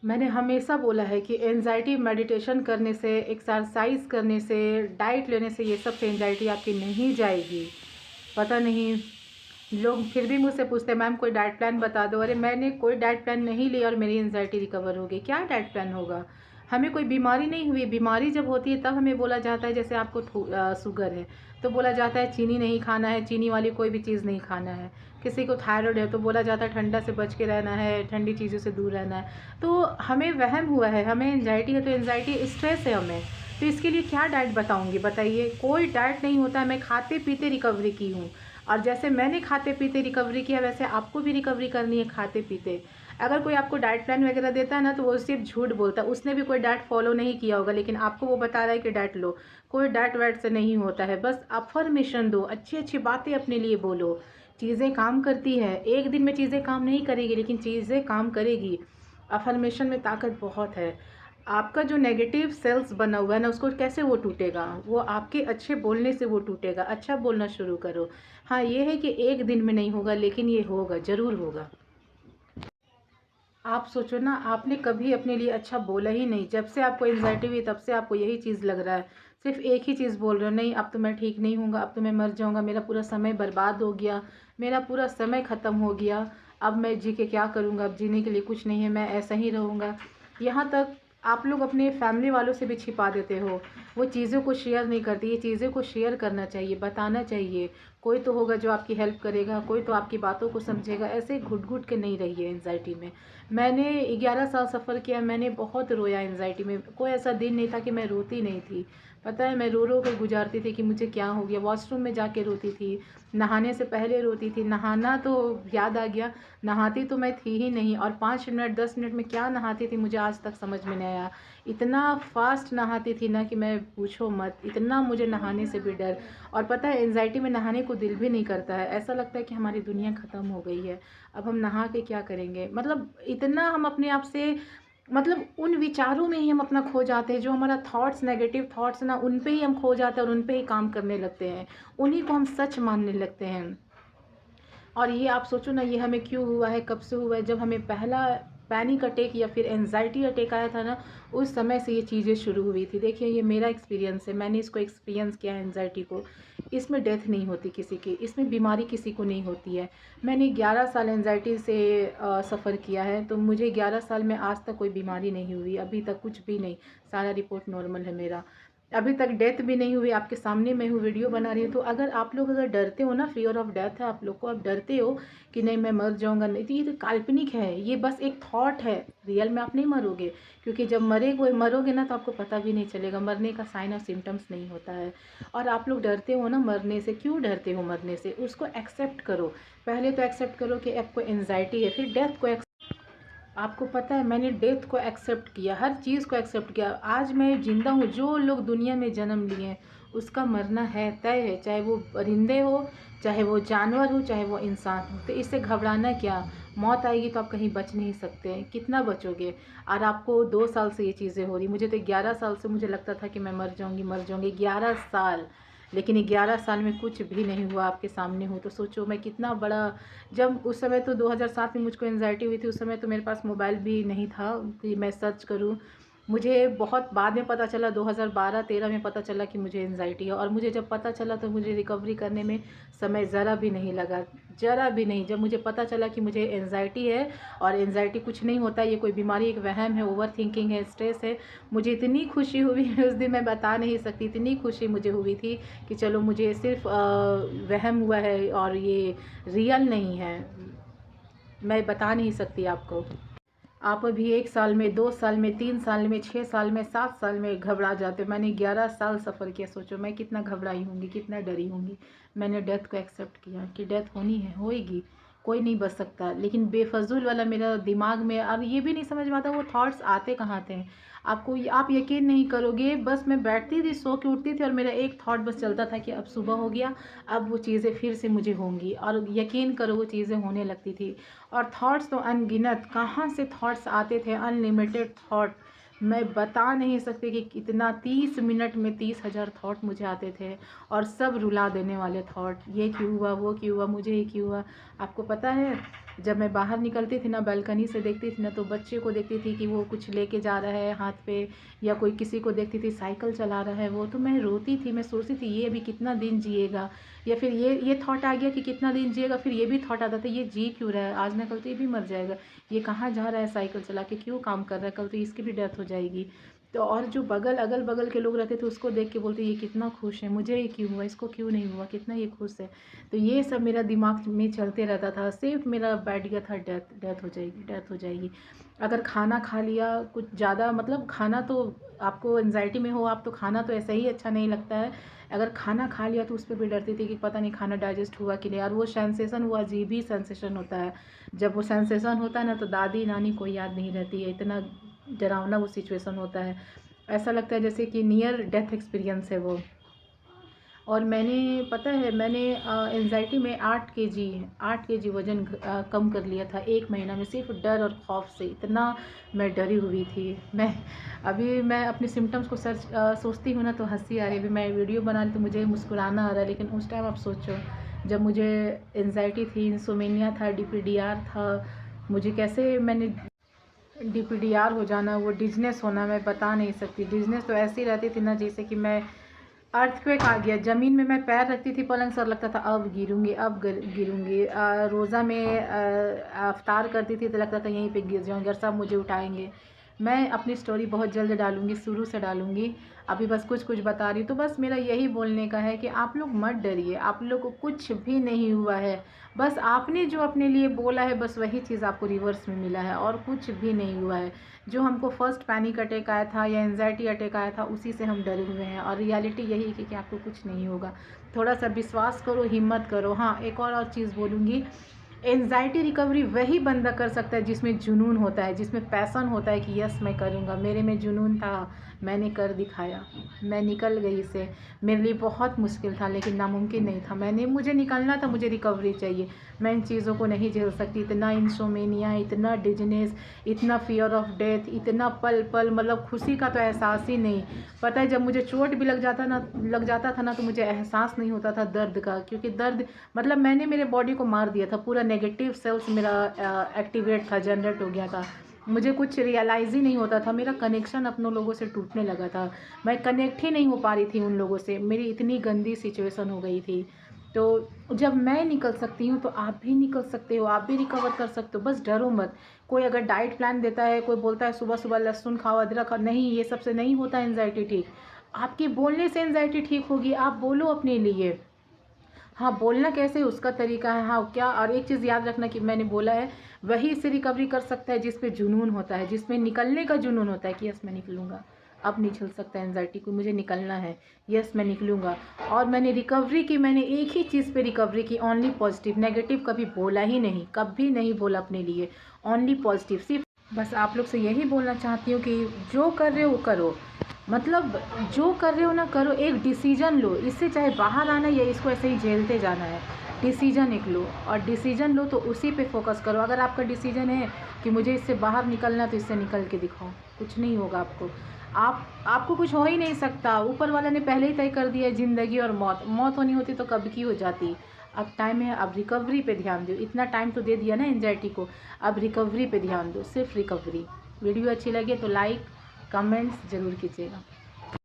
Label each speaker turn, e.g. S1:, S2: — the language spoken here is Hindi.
S1: मैंने हमेशा बोला है कि एंजाइटी मेडिटेशन करने से, एक्सरसाइज करने से, डाइट लेने से, ये सब से एंजाइटी आपकी नहीं जाएगी। पता नहीं लोग फिर भी मुझसे पूछते हैं मैम कोई डाइट प्लान बता दो। अरे मैंने कोई डाइट प्लान नहीं लिया और मेरी एंजाइटी रिकवर हो गई। क्या डाइट प्लान होगा? हमें कोई बीमारी नहीं हुई। बीमारी जब होती है तब हमें बोला जाता है, जैसे आपको शुगर है तो बोला जाता है चीनी नहीं खाना है, चीनी वाली कोई भी चीज़ नहीं खाना है। किसी को थायराइड है तो बोला जाता है ठंडा से बच के रहना है, ठंडी चीज़ों से दूर रहना है। तो हमें वहम हुआ है, हमें एंजाइटी है तो एंजाइटी स्ट्रेस है हमें, तो इसके लिए क्या डाइट बताऊंगी बताइए? कोई डाइट नहीं होता है। मैं खाते पीते रिकवरी की हूँ, और जैसे मैंने खाते पीते रिकवरी किया वैसे आपको भी रिकवरी करनी है खाते पीते। अगर कोई आपको डाइट प्लान वगैरह देता है ना तो वो सिर्फ झूठ बोलता है। उसने भी कोई डाइट फॉलो नहीं किया होगा, लेकिन आपको वो बता रहा है कि डाइट लो। कोई डाइट वाइट से नहीं होता है। बस अफर्मेशन दो, अच्छी अच्छी बातें अपने लिए बोलो। चीज़ें काम करती है। एक दिन में चीज़ें काम नहीं करेगी, लेकिन चीज़ें काम करेगी। अफर्मेशन में ताकत बहुत है। आपका जो नेगेटिव सेल्स बना हुआ है ना, उसको कैसे वो टूटेगा? वो आपके अच्छे बोलने से वो टूटेगा। अच्छा बोलना शुरू करो। हाँ, ये है कि एक दिन में नहीं होगा, लेकिन ये होगा, ज़रूर होगा। आप सोचो ना, आपने कभी अपने लिए अच्छा बोला ही नहीं। जब से आपको एंजाइटी हुई तब से आपको यही चीज़ लग रहा है। सिर्फ एक ही चीज़ बोल रहे हो, नहीं अब तो मैं ठीक नहीं हूँगा, अब तो मैं मर जाऊँगा, मेरा पूरा समय बर्बाद हो गया, मेरा पूरा समय ख़त्म हो गया, अब मैं जी के क्या करूँगा, अब जीने के लिए कुछ नहीं है, मैं ऐसा ही रहूँगा। यहाँ तक आप लोग अपने फैमिली वालों से भी छिपा देते हो। वो चीज़ों को शेयर नहीं करती। ये चीज़ों को शेयर करना चाहिए, बताना चाहिए। कोई तो होगा जो आपकी हेल्प करेगा, कोई तो आपकी बातों को समझेगा। ऐसे घुट घुट के नहीं रहिए एंजाइटी में। मैंने 11 साल सफ़र किया। मैंने बहुत रोया एंजाइटी में। कोई ऐसा दिन नहीं था कि मैं रोती नहीं थी। पता है, मैं रो रो कर गुजारती थी कि मुझे क्या हो गया। वॉशरूम में जाके रोती थी, नहाने से पहले रोती थी। नहाना तो याद आ गया, नहाती तो मैं थी ही नहीं, और 5 मिनट 10 मिनट में क्या नहाती थी मुझे आज तक समझ में नहीं आया। इतना फास्ट नहाती थी ना कि मैं पूछो मत। इतना मुझे नहाने से भी डर। और पता है, एंजाइटी में नहाने को दिल भी नहीं करता है। ऐसा लगता है कि हमारी दुनिया ख़त्म हो गई है, अब हम नहा के क्या करेंगे। मतलब इतना हम अपने आप से, मतलब उन विचारों में ही हम अपना खो जाते हैं। जो हमारा थॉट्स, नेगेटिव थॉट्स ना, उन पे ही हम खो जाते हैं और उन पे ही काम करने लगते हैं। उन्हीं को हम सच मानने लगते हैं। और ये आप सोचो ना, ये हमें क्यों हुआ है, कब से हुआ है? जब हमें पहला पैनिक अटैक या फिर एंजाइटी अटैक आया था ना, उस समय से ये चीज़ें शुरू हुई थी। देखिए, ये मेरा एक्सपीरियंस है, मैंने इसको एक्सपीरियंस किया है एंजाइटी को। इसमें डेथ नहीं होती किसी की, इसमें बीमारी किसी को नहीं होती है। मैंने 11 साल एंजाइटी से सफ़र किया है, तो मुझे 11 साल में आज तक कोई बीमारी नहीं हुई, अभी तक कुछ भी नहीं। सारा रिपोर्ट नॉर्मल है मेरा। अभी तक डेथ भी नहीं हुई। आपके सामने मैं हूँ, वीडियो बना रही हूँ। तो अगर आप लोग अगर डरते हो ना, फियर ऑफ डेथ है आप लोग को, आप डरते हो कि नहीं मैं मर जाऊंगा, नहीं, तो ये तो काल्पनिक है, ये बस एक थॉट है। रियल में आप नहीं मरोगे, क्योंकि जब मरोगे ना तो आपको पता भी नहीं चलेगा। मरने का साइन और सिम्टम्स नहीं होता है। और आप लोग डरते हो ना मरने से। क्यों डरते हो मरने से? उसको एक्सेप्ट करो। पहले तो एक्सेप्ट करो कि आपको एनजाइटी है, फिर डेथ को। आपको पता है, मैंने डेथ को एक्सेप्ट किया, हर चीज़ को एक्सेप्ट किया। आज मैं ज़िंदा हूँ। जो लोग दुनिया में जन्म लिए हैं उसका मरना है, तय है। चाहे वो परिंदे हो, चाहे वो जानवर हो, चाहे वो इंसान हो। तो इससे घबराना क्या? मौत आएगी तो आप कहीं बच नहीं सकते हैं। कितना बचोगे? और आपको 2 साल से ये चीज़ें हो रही। मुझे तो 11 साल से मुझे लगता था कि मैं मर जाऊँगी, मर जाऊँगी। 11 साल, लेकिन 11 साल में कुछ भी नहीं हुआ। आपके सामने हूँ तो सोचो मैं कितना बड़ा। जब उस समय तो 2007 में मुझको एंजाइटी हुई थी, उस समय तो मेरे पास मोबाइल भी नहीं था कि मैं सर्च करूं। मुझे बहुत बाद में पता चला, 2012-13 में पता चला कि मुझे एंजाइटी है। और मुझे जब पता चला तो मुझे रिकवरी करने में समय ज़रा भी नहीं लगा, ज़रा भी नहीं। जब मुझे पता चला कि मुझे एंजाइटी है, और एंजाइटी कुछ नहीं होता, ये कोई बीमारी, एक वहम है, ओवर थिंकिंग है, स्ट्रेस है, मुझे इतनी खुशी हुई उस दिन मैं बता नहीं सकती। इतनी खुशी मुझे हुई थी कि चलो मुझे सिर्फ वहम हुआ है और ये रियल नहीं है। मैं बता नहीं सकती आपको। आप अभी 1 साल में, 2 साल में, 3 साल में, 6 साल में, 7 साल में घबरा जाते हो। मैंने 11 साल सफ़र किया। सोचो मैं कितना घबराई होंगी, कितना डरी होंगी। मैंने डेथ को एक्सेप्ट किया कि डेथ होनी है, होएगी, कोई नहीं बच सकता। लेकिन बेफजूल वाला मेरा दिमाग में अब ये भी नहीं समझ में आता वो थॉट्स आते कहाँ थे। आप यकीन नहीं करोगे, बस मैं बैठती थी, सो के उठती थी और मेरा एक थॉट बस चलता था कि अब सुबह हो गया, अब वो चीज़ें फिर से मुझे होंगी। और यकीन करो वो चीज़ें होने लगती थी। और थॉट्स तो अनगिनत, कहाँ से थॉट्स आते थे, अनलिमिटेड थॉट। मैं बता नहीं सकती कि कितना, 30 मिनट में 30,000 थॉट मुझे आते थे। और सब रुला देने वाले थॉट। ये क्यों हुआ, वो क्यों हुआ, मुझे ये क्यों हुआ। आपको पता है, जब मैं बाहर निकलती थी ना, बालकनी से देखती थी ना, तो बच्चे को देखती थी कि वो कुछ लेके जा रहा है हाथ पे, या कोई किसी को देखती थी साइकिल चला रहा है वो, तो मैं रोती थी। मैं सोचती थी ये अभी कितना दिन जिएगा, या फिर ये थॉट आ गया कि कितना दिन जिएगा, फिर ये भी थॉट आता था ये जी क्यों रहा है, आज ना कल तो ये भी मर जाएगा, ये कहाँ जा रहा है साइकिल चला के, क्यों काम कर रहा है, कल तो इसकी भी डेथ हो जाएगी। तो और जो अगल बगल के लोग रहते थे उसको देख के बोलते ये कितना खुश है, मुझे ये क्यों हुआ, इसको क्यों नहीं हुआ, कितना ये खुश है। तो ये सब मेरा दिमाग में चलते रहता था। सिर्फ मेरा बैठ गया था डेथ हो जाएगी, डेथ हो जाएगी। अगर खाना खा लिया कुछ ज़्यादा, मतलब खाना तो आपको एंजाइटी में हो आप, तो खाना तो ऐसा ही अच्छा नहीं लगता है। अगर खाना खा लिया तो उस पर भी डरती थी कि पता नहीं खाना डाइजेस्ट हुआ कि नहीं। और वो सेंसेशन, वो अजीब ही सेंसेशन होता है। जब वो सेंसेशन होता है ना, तो दादी नानी कोई याद नहीं रहती है, इतना डरावना वो सिचुएशन होता है। ऐसा लगता है जैसे कि नियर डेथ एक्सपीरियंस है वो। और मैंने, पता है, मैंने एंजाइटी में 8 केजी वज़न कम कर लिया था 1 महीना में, सिर्फ डर और खौफ से। इतना मैं डरी हुई थी। मैं अपने सिम्टम्स को सोचती हूँ ना तो हंसी आ रही है। अभी मैं वीडियो बना रही तो मुझे मुस्कुराना आ रहा है, लेकिन उस टाइम आप सोचो जब मुझे एंजाइटी थी, इंसोमेनिया था, डीपीडीआर था, मुझे कैसे मैंने डीपीडीआर हो जाना, वो डिजनेस होना, मैं बता नहीं सकती। डिजनेस तो ऐसी रहती थी ना जैसे कि मैं अर्थक्वेक आ गया, ज़मीन में मैं पैर रखती थी पलंग सर, लगता था अब गिरूंगी, अब गिरूंगी। रोज़ा में अफ्तार करती थी तो लगता था यहीं पे गिर जाऊंगी और सब मुझे उठाएंगे। मैं अपनी स्टोरी बहुत जल्द डालूंगी, शुरू से डालूंगी, अभी बस कुछ कुछ बता रही हूँ। तो बस मेरा यही बोलने का है कि आप लोग मत डरिए, आप लोग को कुछ भी नहीं हुआ है। बस आपने जो अपने लिए बोला है, बस वही चीज़ आपको रिवर्स में मिला है, और कुछ भी नहीं हुआ है। जो हमको फर्स्ट पैनिक अटैक आया था या एंजाइटी अटैक आया था, उसी से हम डरे हुए हैं। और रियलिटी यही है कि आपको कुछ नहीं होगा। थोड़ा सा विश्वास करो, हिम्मत करो। हाँ, एक और चीज़ बोलूँगी, एंजाइटी रिकवरी वही बंदा कर सकता है जिसमें जुनून होता है, जिसमें पैसन होता है कि यस मैं करूँगा। मेरे में जुनून था, मैंने कर दिखाया, मैं निकल गई इससे। मेरे लिए बहुत मुश्किल था लेकिन नामुमकिन नहीं था। मुझे निकलना था, मुझे रिकवरी चाहिए। मैं इन चीज़ों को नहीं झेल सकती, इतना इंसोमेनिया, इतना डिजनेस, इतना फियर ऑफ डेथ, इतना पल पल, मतलब खुशी का तो एहसास ही नहीं। पता है जब मुझे चोट भी लग जाता था ना तो मुझे एहसास नहीं होता था दर्द का, क्योंकि दर्द मतलब मैंने मेरे बॉडी को मार दिया था पूरा। नेगेटिव सेल्स मेरा एक्टिवेट था, जनरेट हो गया था। मुझे कुछ रियलाइज़ ही नहीं होता था। मेरा कनेक्शन अपनों लोगों से टूटने लगा था। मैं कनेक्ट ही नहीं हो पा रही थी उन लोगों से। मेरी इतनी गंदी सिचुएशन हो गई थी। तो जब मैं निकल सकती हूँ तो आप भी निकल सकते हो, आप भी रिकवर कर सकते हो। बस डरो मत। कोई अगर डाइट प्लान देता है, कोई बोलता है सुबह सुबह लहसुन खाओ, अदरक खाओ, नहीं, ये सबसे नहीं होता एंजाइटी ठीक। आपके बोलने से एंजाइटी ठीक होगी। आप बोलो अपने लिए। हाँ, बोलना कैसे उसका तरीका है। हाँ क्या, और एक चीज़ याद रखना कि मैंने बोला है वही इससे रिकवरी कर सकता है जिस पे जुनून होता है, जिसमें निकलने का जुनून होता है कि यस मैं निकलूँगा। अब नहीं चल सकता एंजाइटी को, मुझे निकलना है, यस मैं निकलूँगा। और मैंने रिकवरी की, मैंने एक ही चीज़ पे रिकवरी की, ओनली पॉजिटिव। नेगेटिव कभी बोला ही नहीं, कभी नहीं बोला अपने लिए, ओनली पॉजिटिव। सिर्फ बस आप लोग से यही बोलना चाहती हूँ कि जो कर रहे हो वो करो, मतलब जो कर रहे हो ना करो, एक डिसीजन लो। इससे चाहे बाहर आना या इसको ऐसे ही झेलते जाना है, डिसीजन एक लो, और डिसीजन लो तो उसी पे फोकस करो। अगर आपका डिसीजन है कि मुझे इससे बाहर निकलना है तो इससे निकल के दिखाओ। कुछ नहीं होगा आपको, आपको कुछ हो ही नहीं सकता। ऊपर वाला ने पहले ही तय कर दिया है ज़िंदगी और मौत। मौत होनी होती तो कब की हो जाती। अब टाइम है, अब रिकवरी पे ध्यान दो। इतना टाइम तो दे दिया ना एंजाइटी को, अब रिकवरी पे ध्यान दो, सिर्फ रिकवरी। वीडियो अच्छी लगे तो लाइक कमेंट्स ज़रूर कीजिएगा।